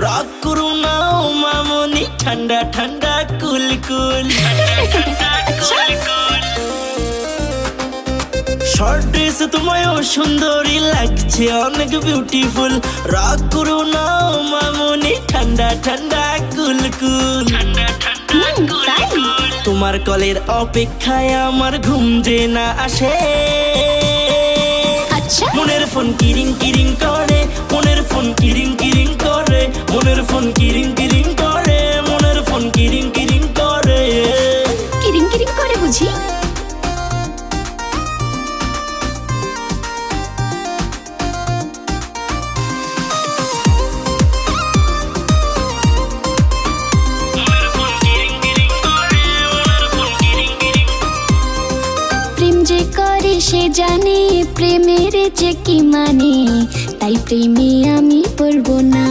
রাগ করো না ও মামনি, ঠান্ডা ঠান্ডা কুল কুল। শর্ট ড্রেস তোমায়ও সুন্দরী লাগছে, অনেক বিউটিফুল। রাগ করো না ও মামনি, ঠান্ডা ঠান্ডা কুল কুল। তোমার কলের অপেক্ষায় আমার ঘুম যে না আসে। মনের ফোন কিরিং কিরিং করে, মনের ফোন কিরিং কিরিং করে, মনের ফোন কিরিং কিরিং করে, মনের ফোন কিরিং কিরিং করে। কিরিং কিরিং করে বুঝি? প্রেম যে করে সে জানে প্রেমের যে কি মানে, তাই প্রেমে আমি পড়ব না।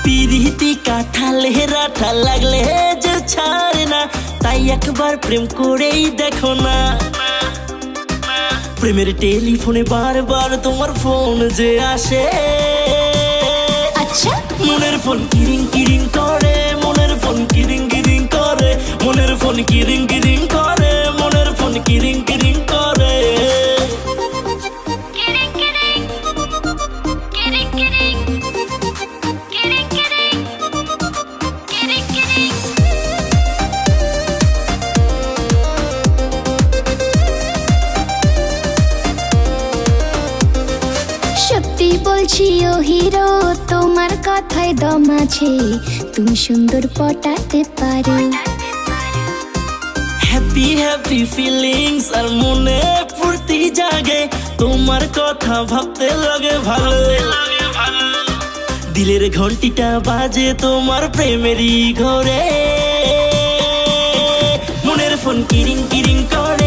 পিরিতি কাঁঠালে রাঠা লাগলে যে ছাড়ে না, তাই একবার প্রেম করেই দেখো না। প্রেমের টেলিফোনে বারবার তোমার ফোন যে আসে। আচ্ছা, মনের ফোন কিরিং কিরিং করে, মনের ফোন কিরিং কিরিং করে, মনের ফোন কিরিং কিরিং করে, মনের ফোন কিরিং কিরিং করে। সত্যি বলছি ও হিরো, তোমার কথায় দম আছে, তুমি সুন্দর পটাতে পারো। হ্যাপি হ্যাপি ফিলিংস আর মনে ফুর্তি জাগে, তোমার কথা ভাবতে লাগে ভালো। দিলের ঘন্টিটা বাজে তোমার প্রেমেরই ঘরে, মনের ফোন কিরিং কিরিং করে,